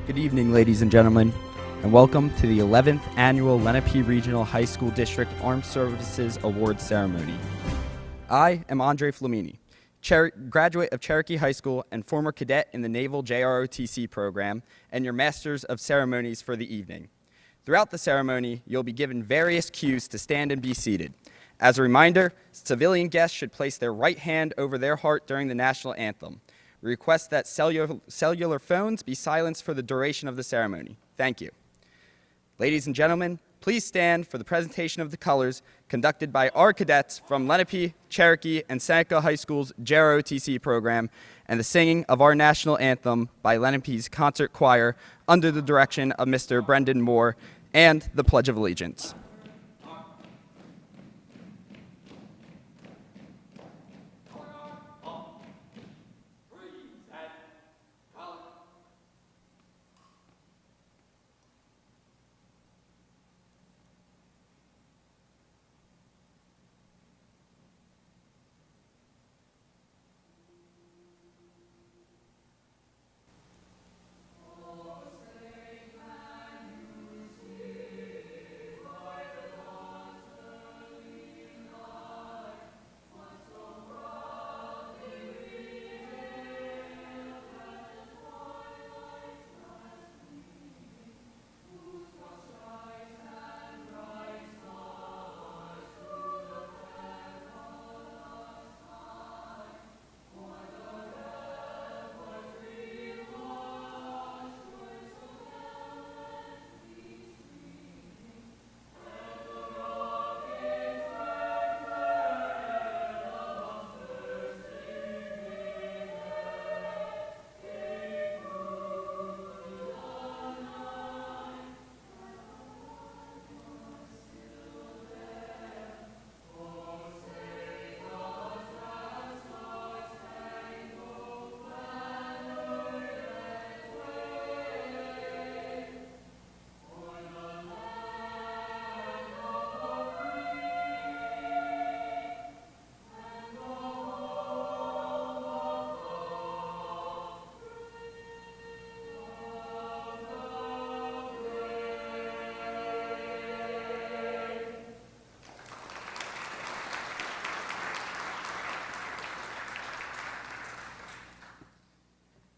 Good evening, ladies and gentlemen, and welcome to the 11th Annual Lenape Regional High School District Armed Services Awards Ceremony. I am Andre Flamini, graduate of Cherokee High School and former cadet in the Naval JROTC program, and your Masters of Ceremonies for the evening. Throughout the ceremony, you'll be given various cues to stand and be seated. As a reminder, civilian guests should place their right hand over their heart during the national anthem. We request that cellular phones be silenced for the duration of the ceremony. Thank you. Ladies and gentlemen, please stand for the presentation of the colors conducted by our cadets from Lenape, Cherokee, and Seneca High School's JROTC program, and the singing of our national anthem by Lenape's concert choir under the direction of Mr. Brendan Moore, and the Pledge of Allegiance.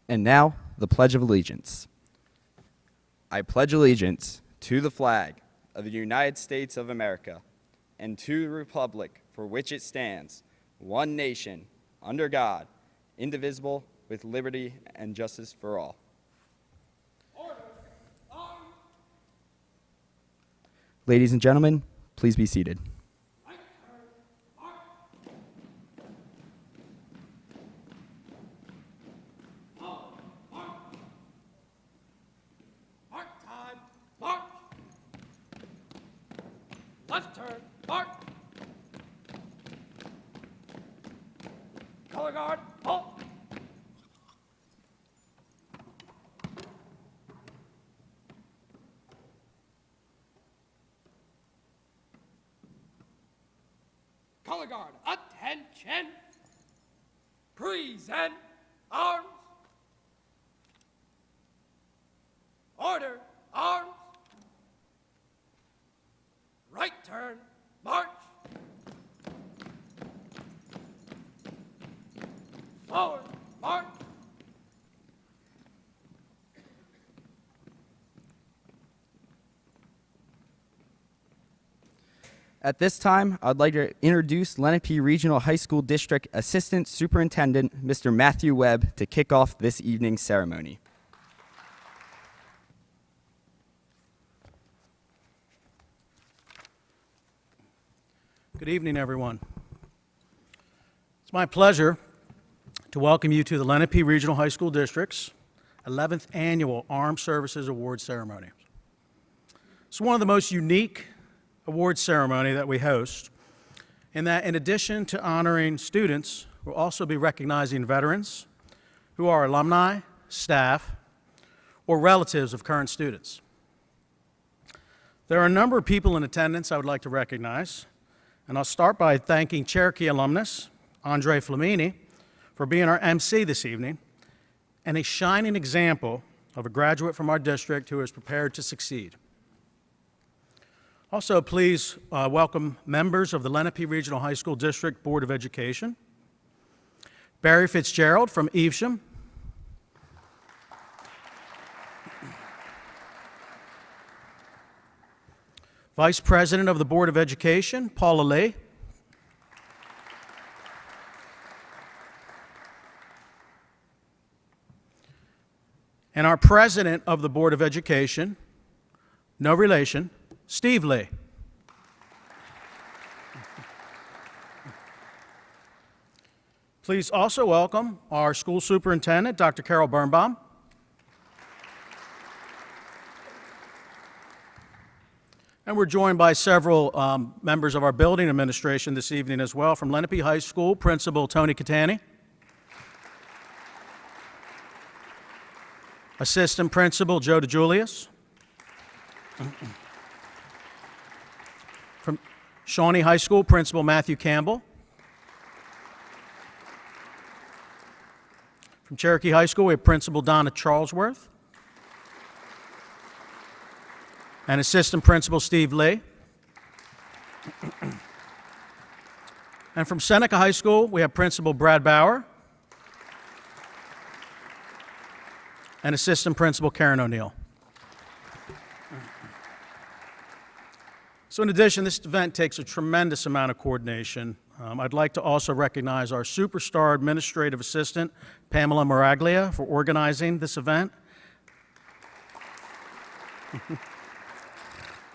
And now, the Pledge of Allegiance. I pledge allegiance to the flag of the United States of America and to the republic for which it stands, one nation, under God, indivisible, with liberty and justice for all. Ladies and gentlemen, please be seated. Left turn, march. Color guard, halt. Color guard, attention. Present arms. Order, arms. Right turn, march. Forward, march. At this time, I'd like to introduce Lenape Regional High School District Assistant Superintendent, Mr. Matthew Webb, to kick off this evening's ceremony. Good evening, everyone. It's my pleasure to welcome you to the Lenape Regional High School District's 11th Annual Armed Services Awards Ceremony. It's one of the most unique awards ceremony that we host, in that in addition to honoring students, we'll also be recognizing veterans who are alumni, staff, or relatives of current students. There are a number of people in attendance I would like to recognize. And I'll start by thanking Cherokee alumnus Andre Flamini for being our MC this evening and a shining example of a graduate from our district who is prepared to succeed. Also, please welcome members of the Lenape Regional High School District Board of Education. Barry Fitzgerald from Evesham. Vice President of the Board of Education, Paula Lee. And our President of the Board of Education, no relation, Steve Lee. Please also welcome our school superintendent, Dr. Carol Birnbaum. And we're joined by several members of our building administration this evening as well. From Lenape High School, Principal Tony Catani. Assistant Principal Joe DeJulius. From Shawnee High School, Principal Matthew Campbell. From Cherokee High School, we have Principal Donna Charlesworth. And Assistant Principal Steve Lee. And from Seneca High School, we have Principal Brad Bauer. And Assistant Principal Karen O'Neill. So in addition, this event takes a tremendous amount of coordination. I'd like to also recognize our superstar administrative assistant, Pamela Maraglia, for organizing this event,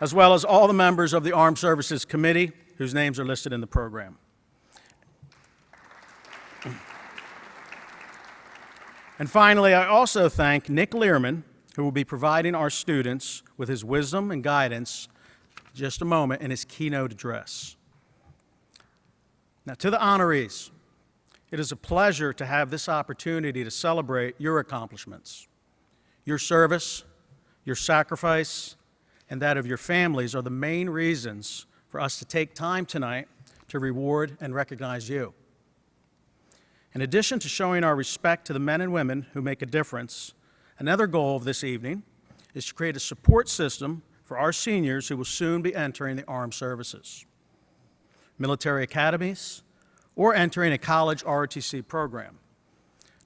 as well as all the members of the Armed Services Committee, whose names are listed in the program. And finally, I also thank Nick Learman, who will be providing our students with his wisdom and guidance in just a moment in his keynote address. Now, to the honorees, it is a pleasure to have this opportunity to celebrate your accomplishments. Your service, your sacrifice, and that of your families are the main reasons for us to take time tonight to reward and recognize you. In addition to showing our respect to the men and women who make a difference, another goal of this evening is to create a support system for our seniors who will soon be entering the armed services, military academies, or entering a college ROTC program.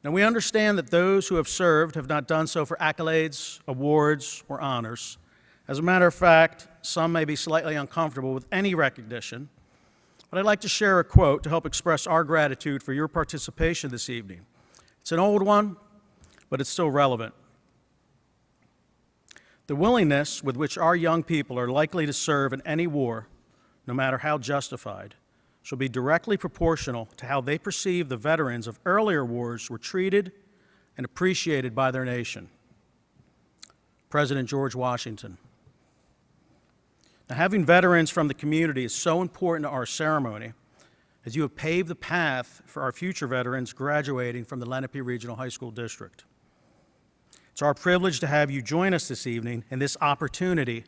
Now, we understand that those who have served have not done so for accolades, awards, or honors. As a matter of fact, some may be slightly uncomfortable with any recognition, but I'd like to share a quote to help express our gratitude for your participation this evening. It's an old one, but it's still relevant. The willingness with which our young people are likely to serve in any war, no matter how justified, shall be directly proportional to how they perceive the veterans of earlier wars were treated and appreciated by their nation. President George Washington. Now, having veterans from the community is so important to our ceremony, as you have paved the path for our future veterans graduating from the Lenape Regional High School District. It's our privilege to have you join us this evening in this opportunity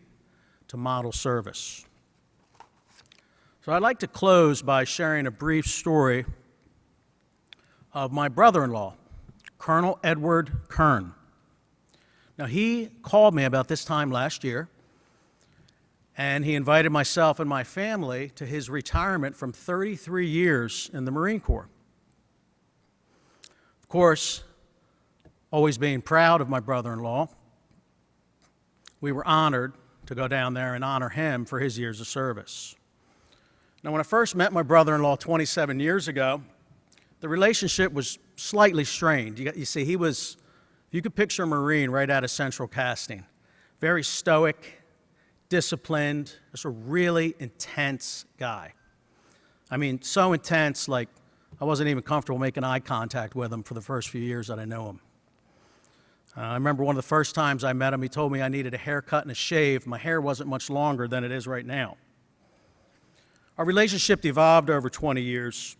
to model service. So I'd like to close by sharing a brief story of my brother-in-law, Colonel Edward Kern. Now, he called me about this time last year, and he invited myself and my family to his retirement from 33 years in the Marine Corps. Of course, always being proud of my brother-in-law, we were honored to go down there and honor him for his years of service. Now, when I first met my brother-in-law 27 years ago, the relationship was slightly strained. You see, he was, you could picture a Marine right out of Central Casting. Very stoic, disciplined, just a really intense guy. I mean, so intense, like I wasn't even comfortable making eye contact with him for the first few years that I knew him. I remember one of the first times I met him, he told me I needed a haircut and a shave. My hair wasn't much longer than it is right now. Our relationship evolved over 20 years,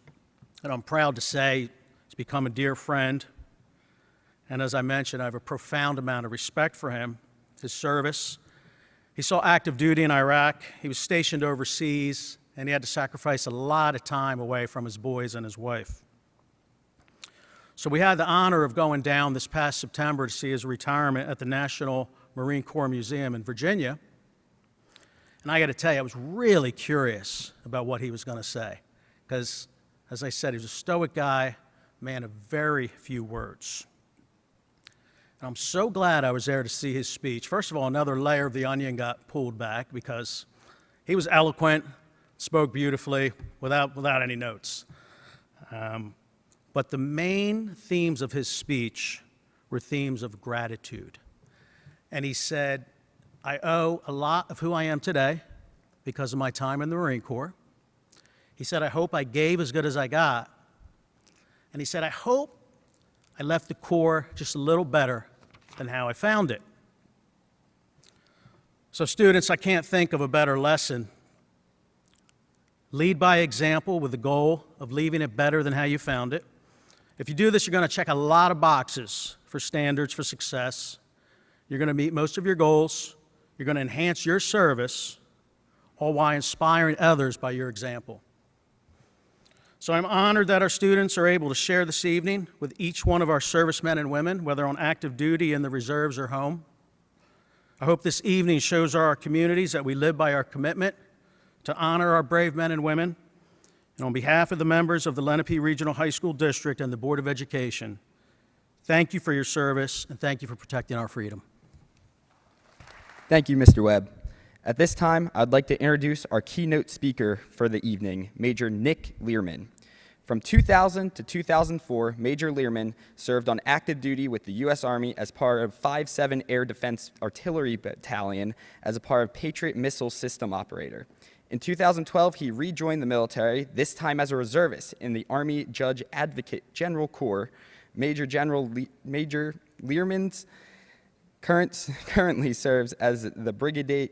and I'm proud to say he's become a dear friend. And as I mentioned, I have a profound amount of respect for him, his service. He saw active duty in Iraq, he was stationed overseas, and he had to sacrifice a lot of time away from his boys and his wife. So we had the honor of going down this past September to see his retirement at the National Marine Corps Museum in Virginia. And I got to tell you, I was really curious about what he was going to say. Because, as I said, he was a stoic guy, man of very few words. And I'm so glad I was there to see his speech. First of all, another layer of the onion got pulled back because he was eloquent, spoke beautifully, without any notes. But the main themes of his speech were themes of gratitude. And he said, I owe a lot of who I am today because of my time in the Marine Corps. He said, I hope I gave as good as I got. And he said, I hope I left the Corps just a little better than how I found it. So students, I can't think of a better lesson. Lead by example with the goal of leaving it better than how you found it. If you do this, you're going to check a lot of boxes for standards for success. You're going to meet most of your goals. You're going to enhance your service, all while inspiring others by your example. So I'm honored that our students are able to share this evening with each one of our servicemen and women, whether on active duty in the reserves or home. I hope this evening shows our communities that we live by our commitment to honor our brave men and women. And on behalf of the members of the Lenape Regional High School District and the Board of Education, thank you for your service and thank you for protecting our freedom. Thank you, Mr. Webb. At this time, I'd like to introduce our keynote speaker for the evening, Major Nick Learman. From 2000 to 2004, Major Learman served on active duty with the U.S. Army as part of 5-7 Air Defense Artillery Battalion as a part of Patriot Missile System Operator. In 2012, he rejoined the military, this time as a reservist in the Army Judge Advocate General Corps. Major Learman currently serves as the Brigade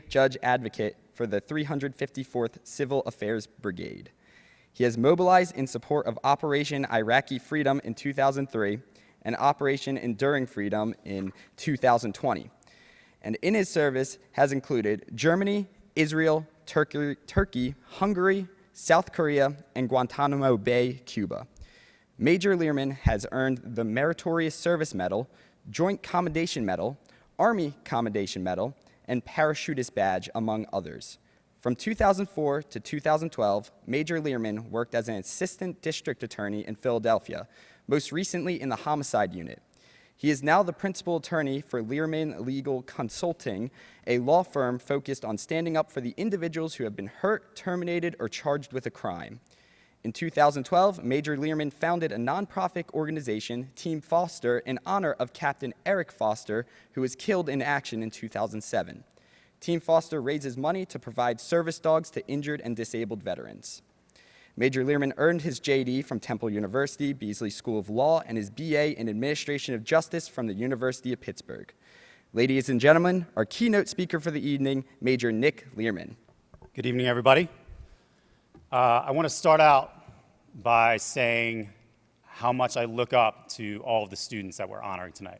Judge Advocate for the 354th Civil Affairs Brigade. He has mobilized in support of Operation Iraqi Freedom in 2003 and Operation Enduring Freedom in 2020. And in his service has included Germany, Israel, Turkey, Hungary, South Korea, and Guantanamo Bay, Cuba. Major Learman has earned the Meritorious Service Medal, Joint Commendation Medal, Army Commendation Medal, and Parachutist Badge, among others. From 2004 to 2012, Major Learman worked as an assistant district attorney in Philadelphia, most recently in the homicide unit. He is now the principal attorney for Learman Legal Consulting, a law firm focused on standing up for the individuals who have been hurt, terminated, or charged with a crime. In 2012, Major Learman founded a nonprofit organization, Team Foster, in honor of Captain Eric Foster, who was killed in action in 2007. Team Foster raises money to provide service dogs to injured and disabled veterans. Major Learman earned his JD from Temple University, Beasley School of Law, and his BA in Administration of Justice from the University of Pittsburgh. Ladies and gentlemen, our keynote speaker for the evening, Major Nick Learman. Good evening, everybody. I want to start out by saying how much I look up to all of the students that we're honoring tonight.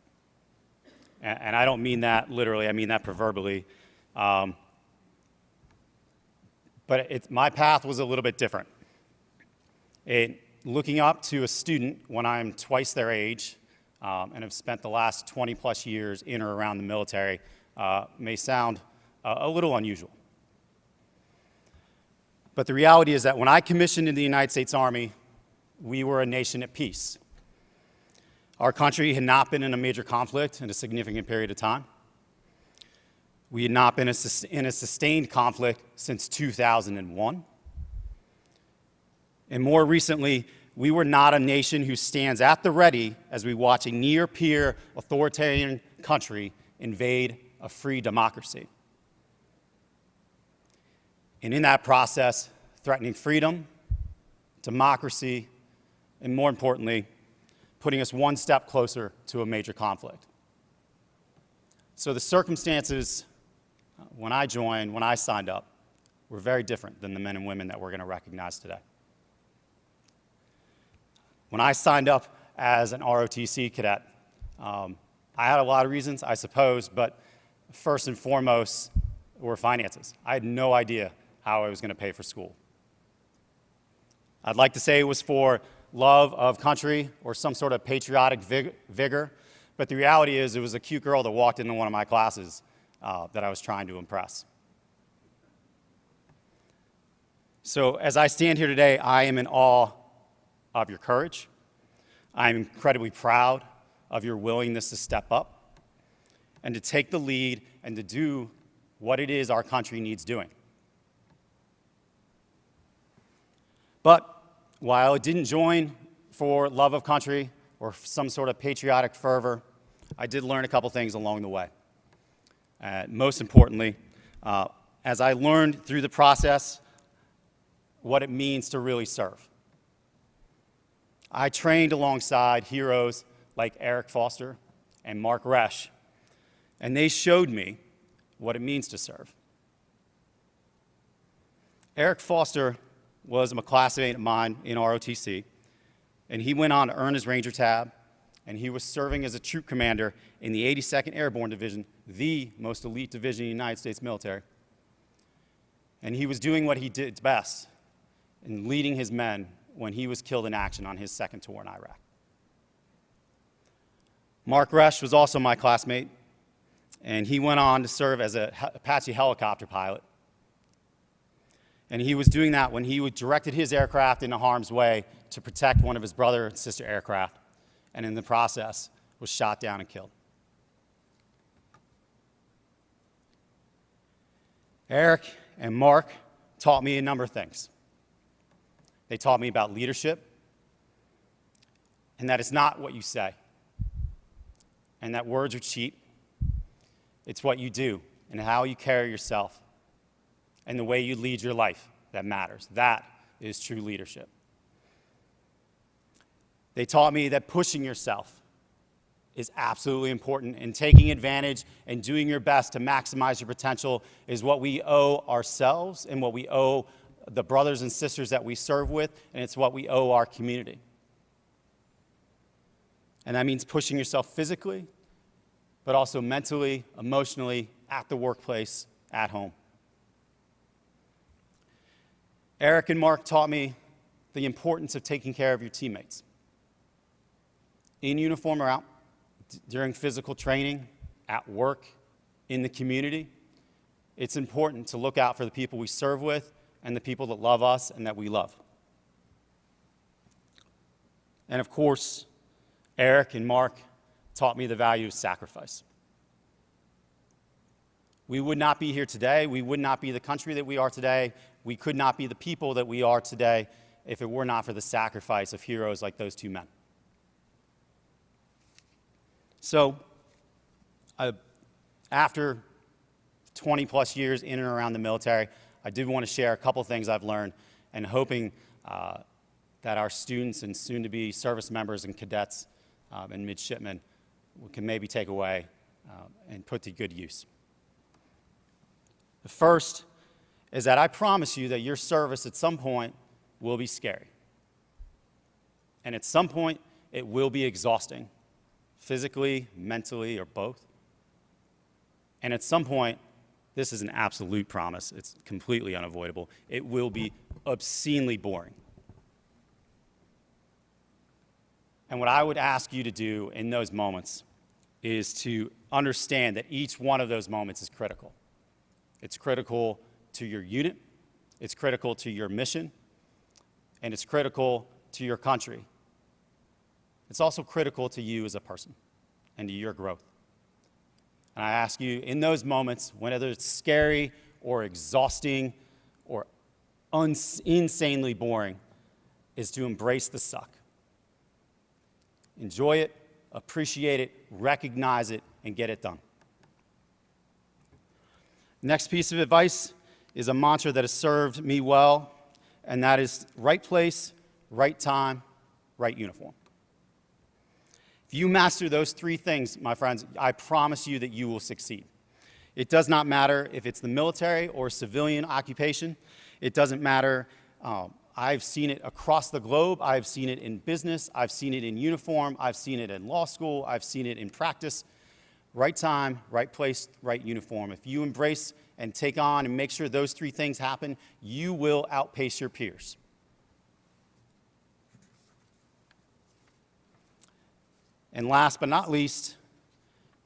And I don't mean that literally, I mean that proverbially. But my path was a little bit different. Looking up to a student when I'm twice their age and have spent the last 20 plus years in or around the military may sound a little unusual. But the reality is that when I commissioned in the United States Army, we were a nation at peace. Our country had not been in a major conflict in a significant period of time. We had not been in a sustained conflict since 2001. And more recently, we were not a nation who stands at the ready as we watch a near-peer authoritarian country invade a free democracy. And in that process, threatening freedom, democracy, and more importantly, putting us one step closer to a major conflict. So the circumstances when I signed up, were very different than the men and women that we're going to recognize today. When I signed up as an ROTC cadet, I had a lot of reasons, I suppose, but first and foremost were finances. I had no idea how I was going to pay for school. I'd like to say it was for love of country or some sort of patriotic vigor, but the reality is it was a cute girl that walked into one of my classes that I was trying to impress. So as I stand here today, I am in awe of your courage. I'm incredibly proud of your willingness to step up and to take the lead and to do what it is our country needs doing. But while I didn't join for love of country or some sort of patriotic fervor, I did learn a couple things along the way. Most importantly, as I learned through the process what it means to really serve. I trained alongside heroes like Eric Foster and Mark Resch, and they showed me what it means to serve. Eric Foster was a classmate of mine in ROTC, and he went on to earn his Ranger tab, and he was serving as a troop commander in the 82nd Airborne Division, the most elite division in the United States military. And he was doing what he did best in leading his men when he was killed in action on his second tour in Iraq. Mark Resch was also my classmate, and he went on to serve as an Apache helicopter pilot. And he was doing that when he directed his aircraft into harm's way to protect one of his brother and sister aircraft, and in the process was shot down and killed. Eric and Mark taught me a number of things. They taught me about leadership, and that it's not what you say, and that words are cheap. It's what you do and how you carry yourself and the way you lead your life that matters. That is true leadership. They taught me that pushing yourself is absolutely important, and taking advantage and doing your best to maximize your potential is what we owe ourselves and what we owe the brothers and sisters that we serve with, and it's what we owe our community. And that means pushing yourself physically, but also mentally, emotionally, at the workplace, at home. Eric and Mark taught me the importance of taking care of your teammates. In uniform or out, during physical training, at work, in the community, it's important to look out for the people we serve with and the people that love us and that we love. And of course, Eric and Mark taught me the value of sacrifice. We would not be here today. We would not be the country that we are today. We could not be the people that we are today if it were not for the sacrifice of heroes like those two men. So, after 20 plus years in and around the military, I did want to share a couple things I've learned, and hoping that our students and soon-to-be service members and cadets and midshipmen can maybe take away and put to good use. The first is that I promise you that your service at some point will be scary. And at some point, it will be exhausting, physically, mentally, or both. And at some point, this is an absolute promise. It's completely unavoidable. It will be obscenely boring. And what I would ask you to do in those moments is to understand that each one of those moments is critical. It's critical to your unit, it's critical to your mission, and it's critical to your country. It's also critical to you as a person and to your growth. And I ask you, in those moments, whether it's scary or exhausting or insanely boring, is to embrace the suck. Enjoy it, appreciate it, recognize it, and get it done. Next piece of advice is a mantra that has served me well, and that is right place, right time, right uniform. If you master those three things, my friends, I promise you that you will succeed. It does not matter if it's the military or civilian occupation. It doesn't matter. I've seen it across the globe. I've seen it in business. I've seen it in uniform. I've seen it in law school. I've seen it in practice. Right time, right place, right uniform. If you embrace and take on and make sure those three things happen, you will outpace your peers. And last but not least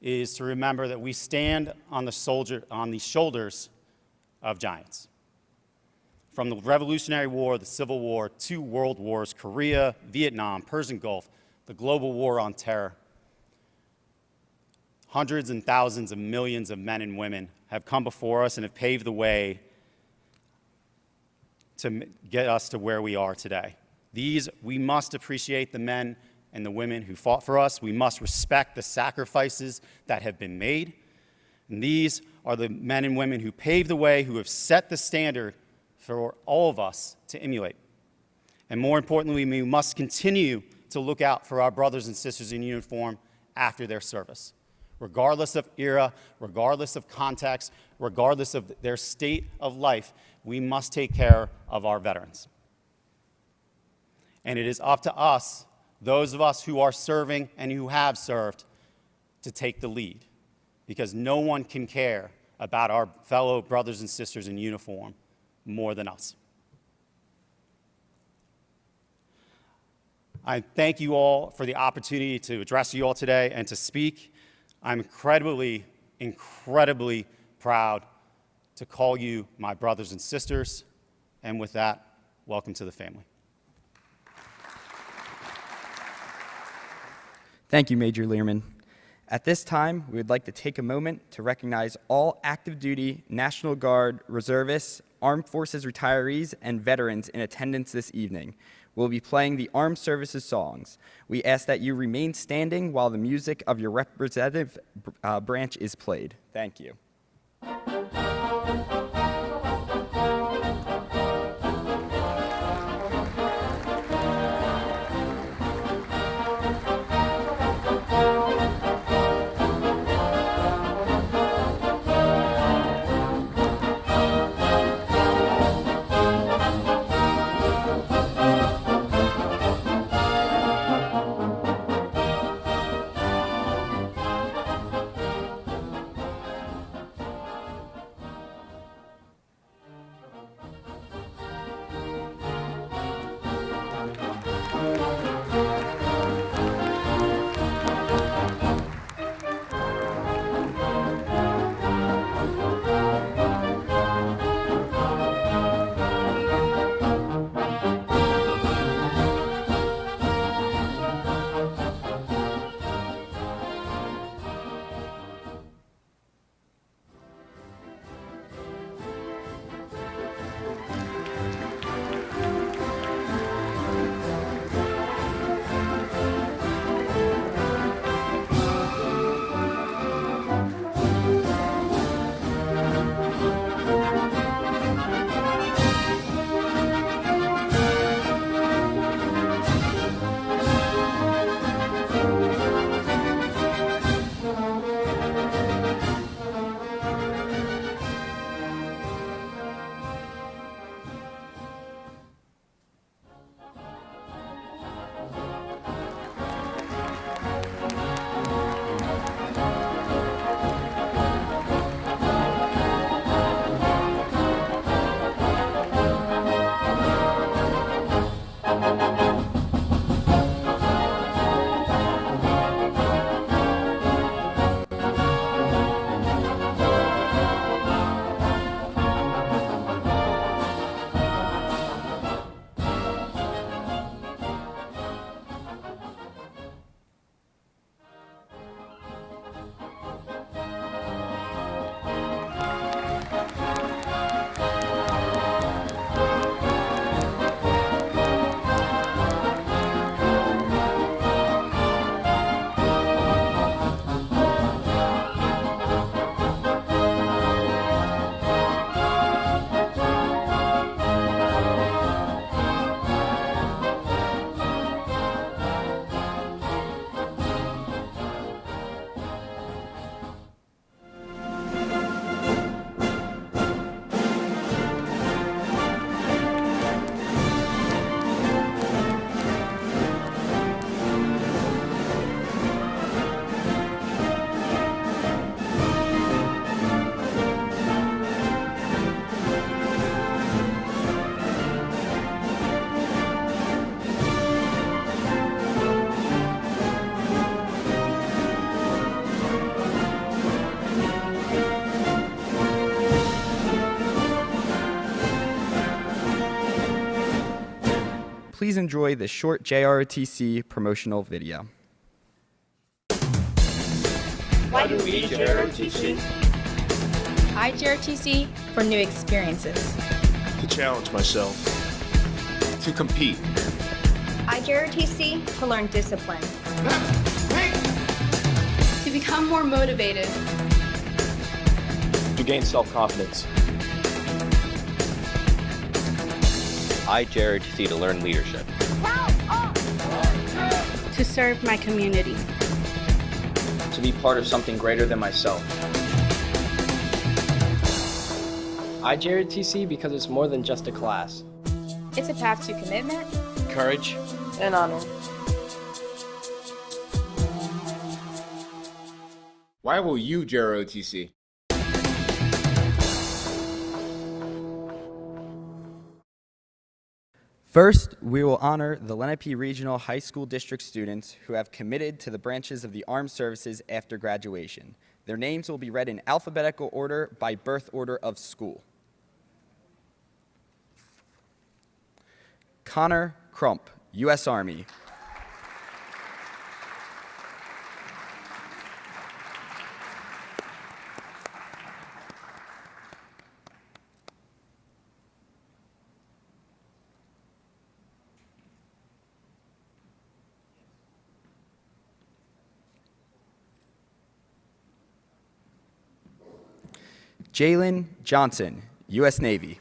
is to remember that we stand on the shoulders of giants. From the Revolutionary War, the Civil War, 2 world wars, Korea, Vietnam, Persian Gulf, the global war on terror, hundreds and thousands of millions of men and women have come before us and have paved the way to get us to where we are today. We must appreciate the men and the women who fought for us. We must respect the sacrifices that have been made. And these are the men and women who paved the way, who have set the standard for all of us to emulate. And more importantly, we must continue to look out for our brothers and sisters in uniform after their service. Regardless of era, regardless of context, regardless of their state of life, we must take care of our veterans. And it is up to us, those of us who are serving and who have served, to take the lead, because no one can care about our fellow brothers and sisters in uniform more than us. I thank you all for the opportunity to address you all today and to speak. I'm incredibly, incredibly proud to call you my brothers and sisters. And with that, welcome to the family. Thank you, Major Learman. At this time, we would like to take a moment to recognize all active duty, National Guard, reservists, Armed Forces retirees, and veterans in attendance this evening. We'll be playing the Armed Services songs. We ask that you remain standing while the music of your representative branch is played. Thank you. Please enjoy this short JROTC promotional video. Why do we JROTC? I JROTC for new experiences. To challenge myself. To compete. I JROTC to learn discipline. To become more motivated. To gain self-confidence. I JROTC to learn leadership. To serve my community. To be part of something greater than myself. I JROTC because it's more than just a class. It's a path to commitment, Courage, and honor. Why will you JROTC? First, we will honor the Lenape Regional High School District students who have committed to the branches of the Armed Services after graduation. Their names will be read in alphabetical order by birth order of school. Connor Crump, U.S. Army. Jalen Johnson, U.S. Navy.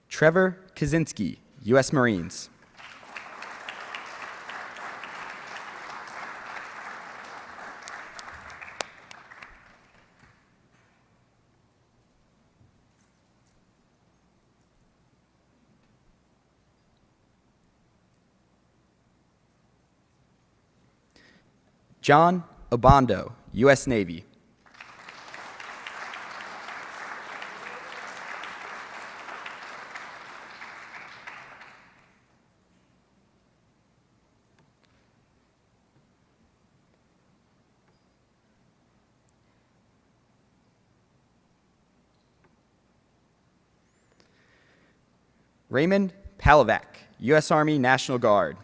Trevor Kaczynski, U.S. Marines. John Obando, U.S. Navy. Raymond Palovak, U.S. Army National Guard.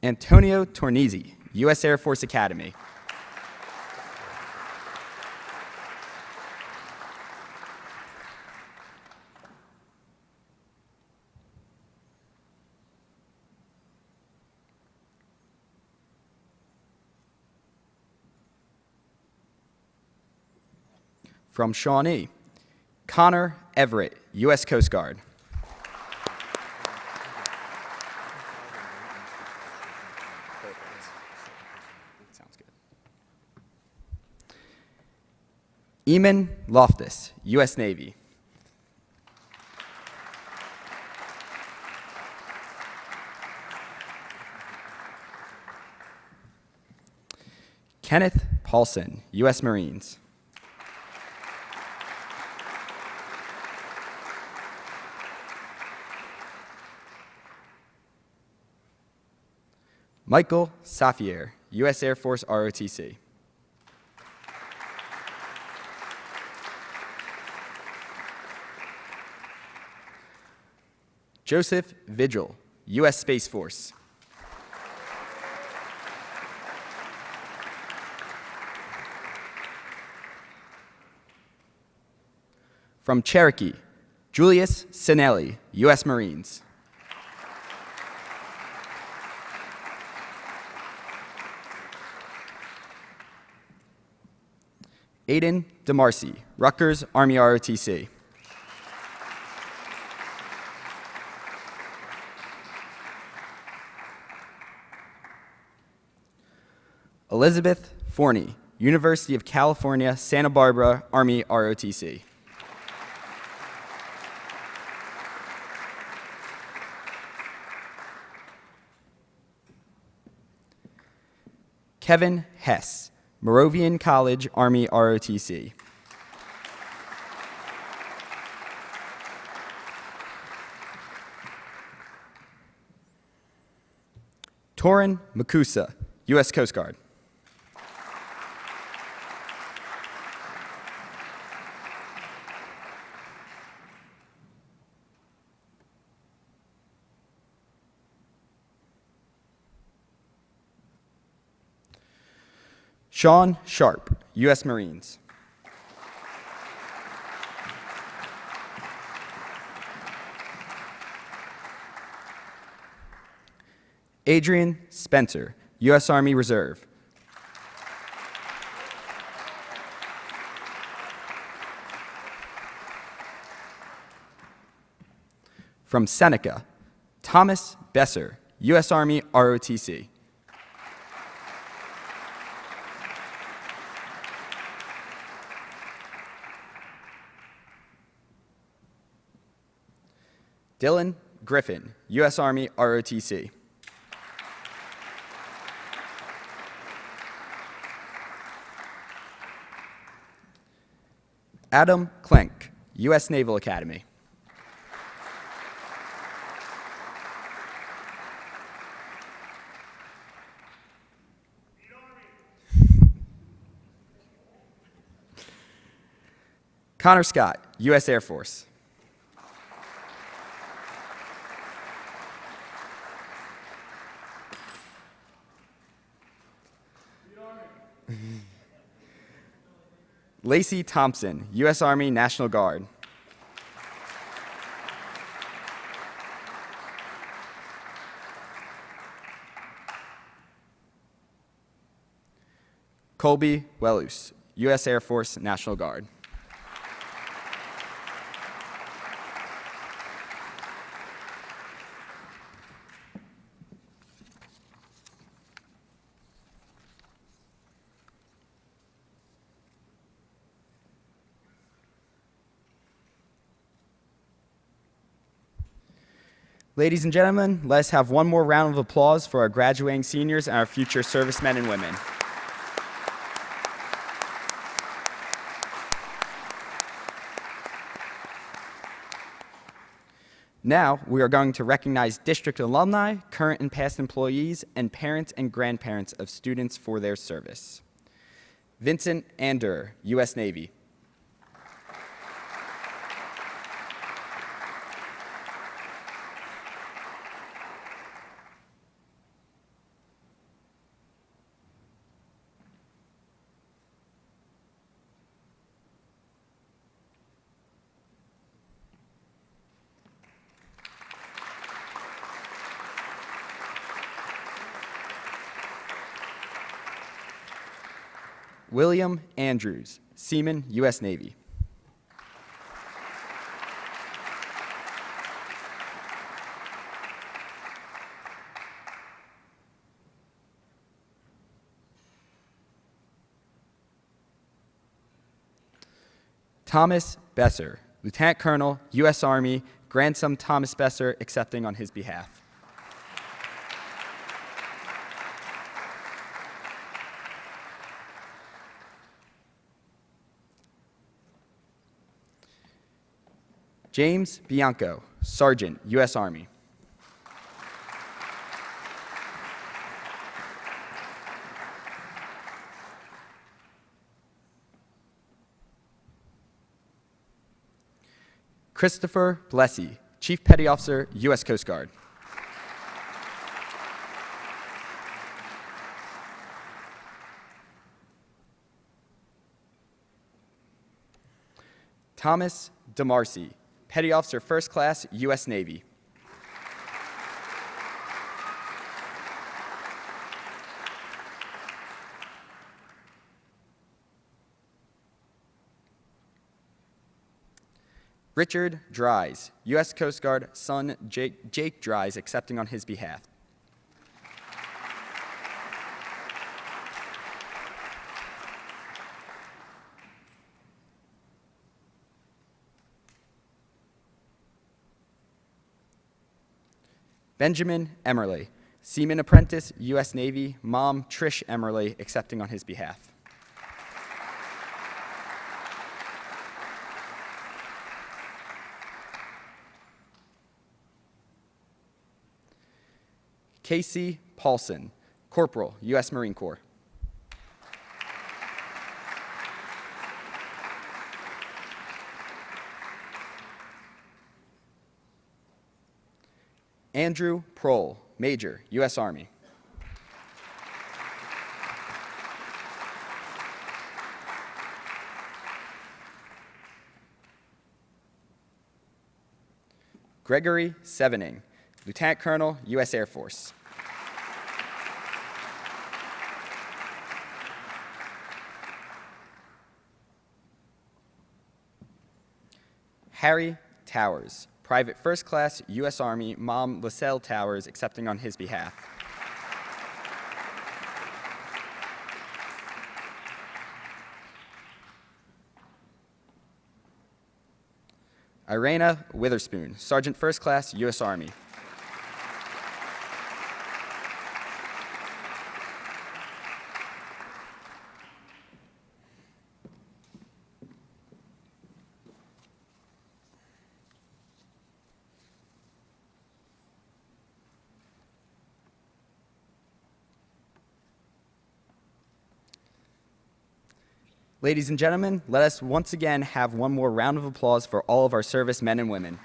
Antonio Tornizzi, U.S. Air Force Academy. From Shawnee, Connor Everett, U.S. Coast Guard. Sounds good. Eamon Loftus, U.S. Navy. Kenneth Paulson, U.S. Marines. Michael Safier, U.S. Air Force ROTC. Joseph Vigil, U.S. Space Force. From Cherokee, Julius Sinelli, U.S. Marines. Aiden DeMarcy, Rutgers Army ROTC. Elizabeth Forney, University of California, Santa Barbara, Army ROTC. Kevin Hess, Moravian College, Army ROTC. Torin Makusa, U.S. Coast Guard. Sean Sharp, U.S. Marines. Adrian Spencer, U.S. Army Reserve. From Seneca, Thomas Besser, U.S. Army ROTC. Dylan Griffin, U.S. Army ROTC. Adam Klenk, U.S. Naval Academy. Connor Scott, U.S. Air Force. Lacey Thompson, U.S. Army National Guard. Colby Wellus, U.S. Air Force National Guard. Ladies and gentlemen, let's have one more round of applause for our graduating seniors and our future servicemen and women. Now, we are going to recognize district alumni, current and past employees, and parents and grandparents of students for their service. Vincent Ander, U.S. Navy. William Andrews, Seaman, U.S. Navy. Thomas Besser, Lieutenant Colonel, U.S. Army, grandson Thomas Besser, accepting on his behalf. James Bianco, Sergeant, U.S. Army. Christopher Blessy, Chief Petty Officer, U.S. Coast Guard. Thomas DeMarcy, Petty Officer, First Class, U.S. Navy. Richard Dries, U.S. Coast Guard, son Jake Dries, accepting on his behalf. Benjamin Emerly, Seaman Apprentice, U.S. Navy, mom Trish Emerly, accepting on his behalf. Casey Paulson, Corporal, U.S. Marine Corps. Andrew Prohl, Major, U.S. Army. Gregory Sevening, Lieutenant Colonel, U.S. Air Force. Harry Towers, Private First Class, U.S. Army, mom LaSalle Towers, accepting on his behalf. Irena Witherspoon, Sergeant First Class, U.S. Army. Ladies and gentlemen, let us once again have one more round of applause for all of our service men and women.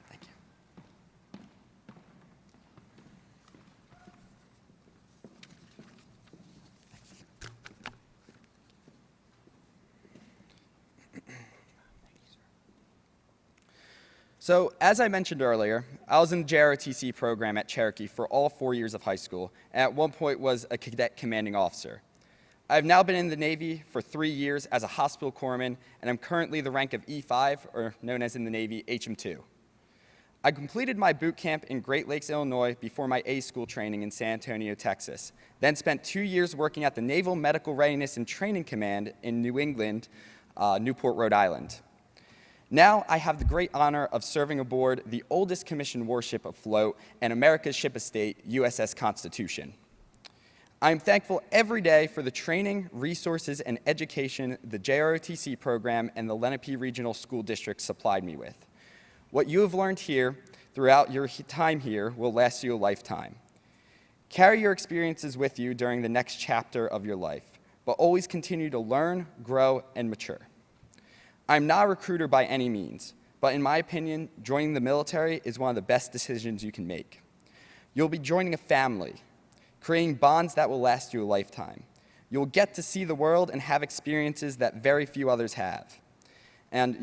Thank you. So, as I mentioned earlier, I was in the JROTC program at Cherokee for all 4 years of high school, and at one point was a cadet commanding officer. I've now been in the Navy for 3 years as a hospital corpsman, and I'm currently the rank of E5, or known as in the Navy, HM2. I completed my boot camp in Great Lakes, Illinois, before my A school training in San Antonio, Texas, then spent 2 years working at the Naval Medical Readiness and Training Command in New England, Newport, Rhode Island. Now I have the great honor of serving aboard the oldest commissioned warship afloat and America's ship of state, USS Constitution. I am thankful every day for the training, resources, and education the JROTC program and the Lenape Regional School District supplied me with. What you have learned here throughout your time here will last you a lifetime. Carry your experiences with you during the next chapter of your life, but always continue to learn, grow, and mature. I'm not a recruiter by any means, but in my opinion, joining the military is one of the best decisions you can make. You'll be joining a family, creating bonds that will last you a lifetime. You'll get to see the world and have experiences that very few others have. And,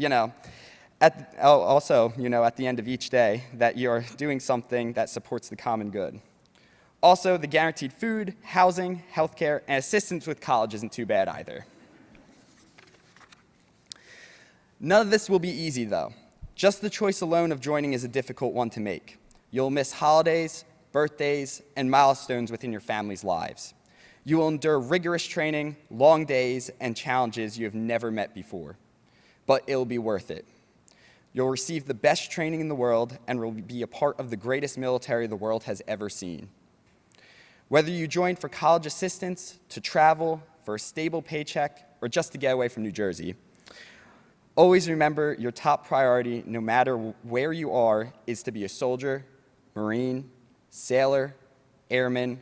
at the end of each day, that you're doing something that supports the common good. Also, the guaranteed food, housing, healthcare, and assistance with college isn't too bad either. None of this will be easy, though. Just the choice alone of joining is a difficult one to make. You'll miss holidays, birthdays, and milestones within your family's lives. You will endure rigorous training, long days, and challenges you have never met before. But it'll be worth it. You'll receive the best training in the world and will be a part of the greatest military the world has ever seen. Whether you join for college assistance, to travel, for a stable paycheck, or just to get away from New Jersey, always remember your top priority, no matter where you are, is to be a soldier, Marine, sailor, airman,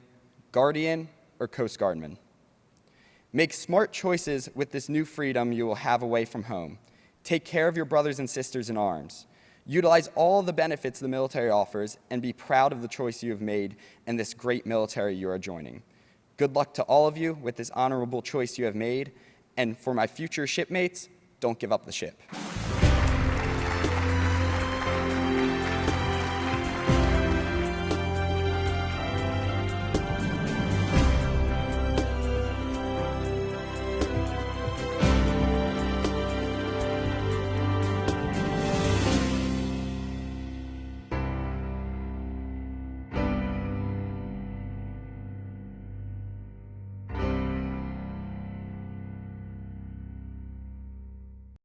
guardian, or Coast Guardman. Make smart choices with this new freedom you will have away from home. Take care of your brothers and sisters in arms. Utilize all the benefits the military offers and be proud of the choice you have made and this great military you are joining. Good luck to all of you with this honorable choice you have made, and for my future shipmates, don't give up the ship.